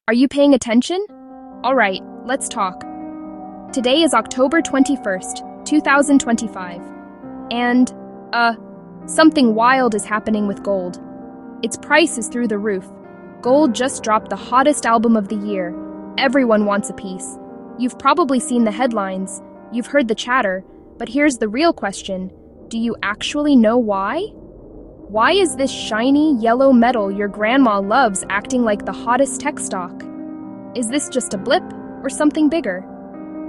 Are you paying attention? All right, let's talk. Today is October 21st, 2025, and, something wild is happening with gold. Its price is through the roof. Gold just dropped the hottest album of the year. Everyone wants a piece. You've probably seen the headlines, you've heard the chatter, but here's the real question. Do you actually know why? Why is this shiny, yellow metal your grandma loves acting like the hottest tech stock? Is this just a blip or something bigger?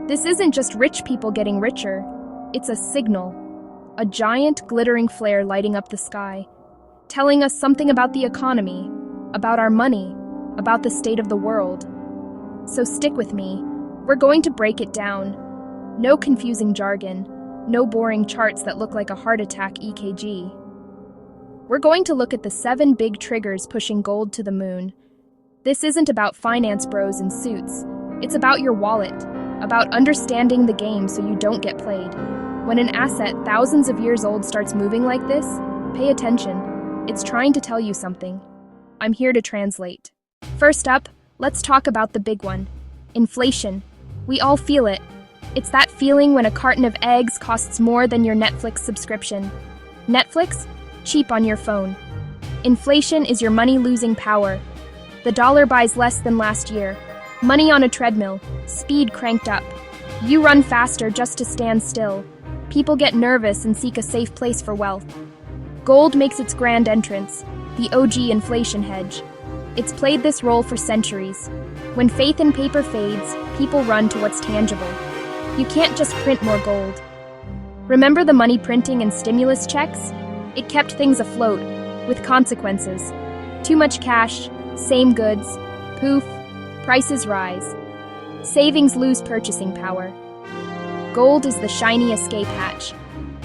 This isn't just rich people getting richer. It's a signal. A giant, glittering flare lighting up the sky, telling us something about the economy, about our money, about the state of the world. So stick with me. We're going to break it down. No confusing jargon, no boring charts that look like a heart attack EKG. We're going to look at the 7 big triggers pushing gold to the moon. This isn't about finance bros in suits. It's about your wallet, about understanding the game so you don't get played. When an asset thousands of years old starts moving like this, pay attention. It's trying to tell you something. I'm here to translate. First up, let's talk about the big one. Inflation. We all feel it. It's that feeling when a carton of eggs costs more than your Netflix subscription. Netflix? Cheap on your phone. Inflation is your money-losing power. The dollar buys less than last year. Money on a treadmill, speed cranked up. You run faster just to stand still. People get nervous and seek a safe place for wealth. Gold makes its grand entrance, the OG inflation hedge. It's played this role for centuries. When faith in paper fades, people run to what's tangible. You can't just print more gold. Remember the money printing and stimulus checks? It kept things afloat, with consequences. Too much cash, same goods, poof, prices rise. Savings lose purchasing power. Gold is the shiny escape hatch.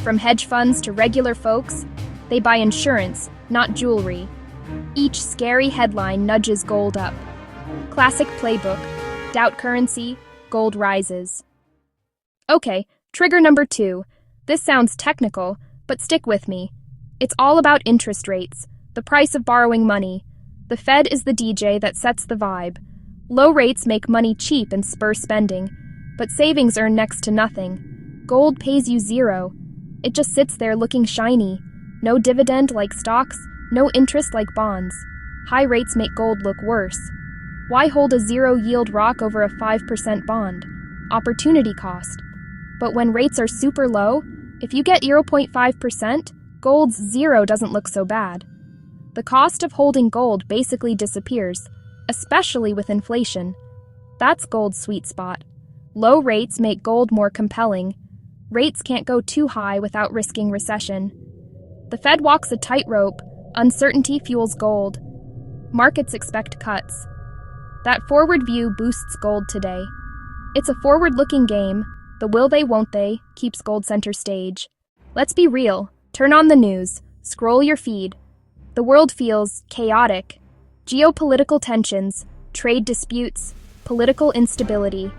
From hedge funds to regular folks, they buy insurance, not jewelry. Each scary headline nudges gold up. Classic playbook, doubt currency, gold rises. Okay, trigger number 2. This sounds technical, but stick with me. It's all about interest rates, the price of borrowing money. The Fed is the DJ that sets the vibe. Low rates make money cheap and spur spending, but savings earn next to nothing. Gold pays you zero. It just sits there looking shiny. No dividend like stocks, no interest like bonds. High rates make gold look worse. Why hold a zero-yield rock over a 5% bond? Opportunity cost. But when rates are super low, if you get 0.5%, gold's zero doesn't look so bad. The cost of holding gold basically disappears, especially with inflation. That's gold's sweet spot. Low rates make gold more compelling. Rates can't go too high without risking recession. The Fed walks a tightrope. Uncertainty fuels gold. Markets expect cuts. That forward view boosts gold today. It's a forward-looking game. The will they, won't they keeps gold center stage. Let's be real. Turn on the news. Scroll your feed. The world feels chaotic. Geopolitical tensions, trade disputes, political instability.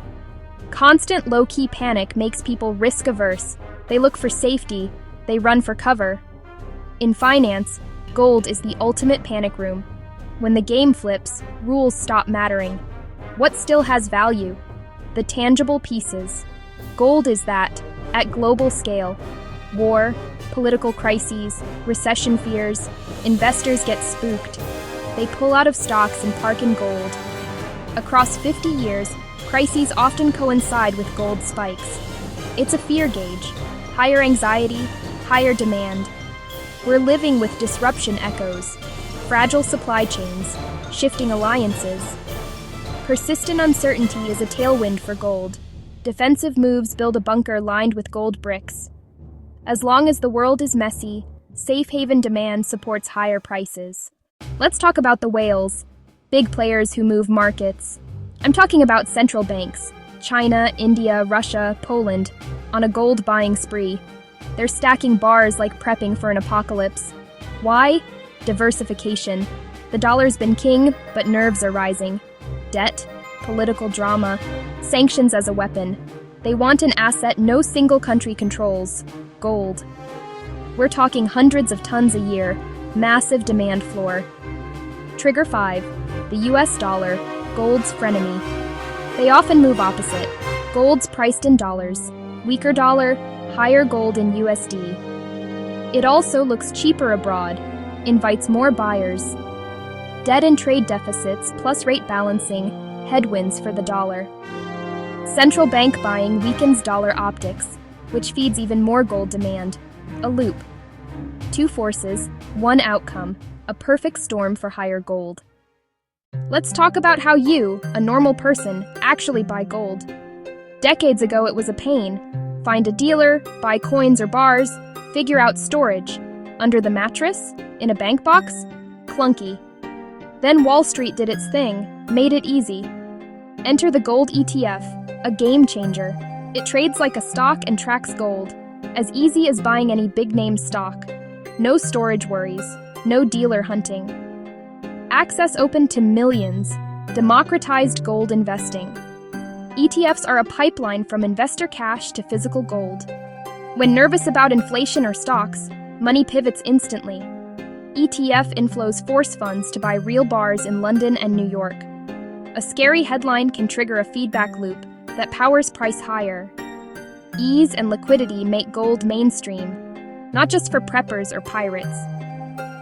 Constant low-key panic makes people risk-averse. They look for safety. They run for cover. In finance, gold is the ultimate panic room. When the game flips, rules stop mattering. What still has value? The tangible pieces. Gold is that, at global scale. War, political crises, recession fears, investors get spooked. They pull out of stocks and park in gold. Across 50 years, crises often coincide with gold spikes. It's a fear gauge. Higher anxiety, higher demand. We're living with disruption echoes, fragile supply chains, shifting alliances. Persistent uncertainty is a tailwind for gold. Defensive moves build a bunker lined with gold bricks. As long as the world is messy, safe haven demand supports higher prices. Let's talk about the whales, big players who move markets. I'm talking about central banks, China, India, Russia, Poland, on a gold buying spree. They're stacking bars like prepping for an apocalypse. Why? Diversification. The dollar's been king, but nerves are rising. Debt, political drama, sanctions as a weapon. They want an asset no single country controls. Gold. We're talking hundreds of tons a year, massive demand floor. Trigger 5, the US dollar, gold's frenemy. They often move opposite. Gold's priced in dollars. Weaker dollar, higher gold in USD. It also looks cheaper abroad, invites more buyers. Debt and trade deficits plus rate balancing, headwinds for the dollar. Central bank buying weakens dollar optics, which feeds even more gold demand. A loop. Two forces, one outcome, a perfect storm for higher gold. Let's talk about how you, a normal person, actually buy gold. Decades ago it was a pain. Find a dealer, buy coins or bars, figure out storage. Under the mattress? In a bank box? Clunky. Then Wall Street did its thing, made it easy. Enter the gold ETF, a game changer. It trades like a stock and tracks gold. As easy as buying any big-name stock. No storage worries, no dealer hunting. Access open to millions. Democratized gold investing. ETFs are a pipeline from investor cash to physical gold. When nervous about inflation or stocks, money pivots instantly. ETF inflows force funds to buy real bars in London and New York. A scary headline can trigger a feedback loop that powers price higher. Ease and liquidity make gold mainstream, not just for preppers or pirates.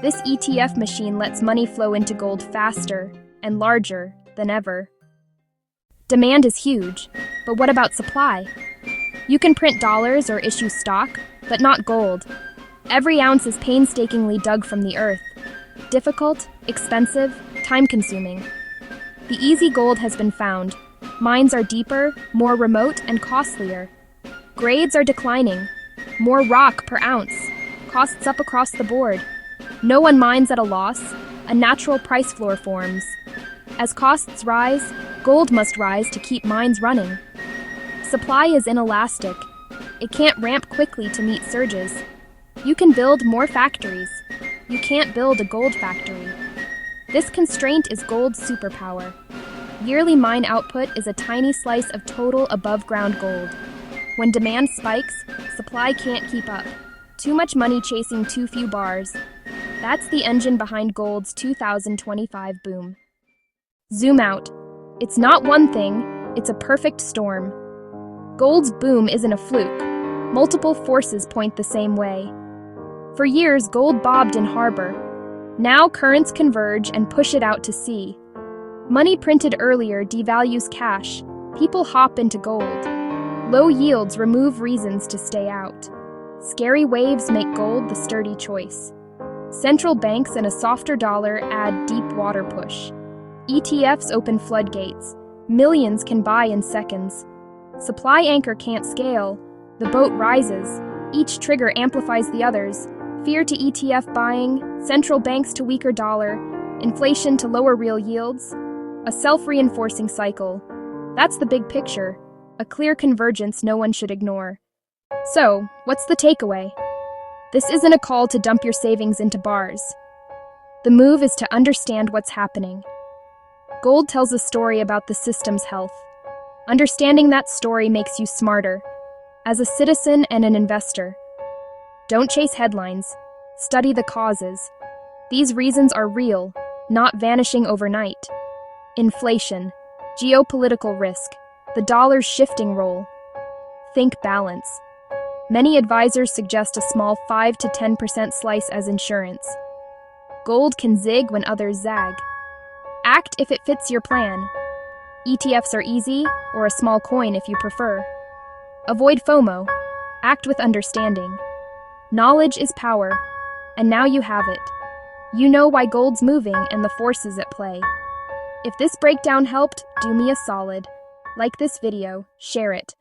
This ETF machine lets money flow into gold faster and larger than ever. Demand is huge, but what about supply? You can print dollars or issue stock, but not gold. Every ounce is painstakingly dug from the earth. Difficult, expensive, time-consuming. The easy gold has been found. Mines are deeper, more remote, and costlier. Grades are declining. More rock per ounce. Costs up across the board. No one mines at a loss. A natural price floor forms. As costs rise, gold must rise to keep mines running. Supply is inelastic. It can't ramp quickly to meet surges. You can build more factories. You can't build a gold factory. This constraint is gold's superpower. Yearly mine output is a tiny slice of total above-ground gold. When demand spikes, supply can't keep up. Too much money chasing too few bars. That's the engine behind gold's 2025 boom. Zoom out. It's not one thing, it's a perfect storm. Gold's boom isn't a fluke. Multiple forces point the same way. For years, gold bobbed in harbor. Now currents converge and push it out to sea. Money printed earlier devalues cash. People hop into gold. Low yields remove reasons to stay out. Scary waves make gold the sturdy choice. Central banks and a softer dollar add deep water push. ETFs open floodgates. Millions can buy in seconds. Supply anchor can't scale. The boat rises. Each trigger amplifies the others. Fear to ETF buying, central banks to weaker dollar, inflation to lower real yields. A self-reinforcing cycle. That's the big picture. A clear convergence no one should ignore. So, what's the takeaway? This isn't a call to dump your savings into bars. The move is to understand what's happening. Gold tells a story about the system's health. Understanding that story makes you smarter, as a citizen and an investor. Don't chase headlines. Study the causes. These reasons are real, not vanishing overnight. Inflation, geopolitical risk, the dollar's shifting role. Think balance. Many advisors suggest a small 5 to 10% slice as insurance. Gold can zig when others zag. Act if it fits your plan. ETFs are easy, or a small coin if you prefer. Avoid FOMO. Act with understanding. Knowledge is power, and now you have it. You know why gold's moving and the forces at play. If this breakdown helped, do me a solid. Like this video, share it.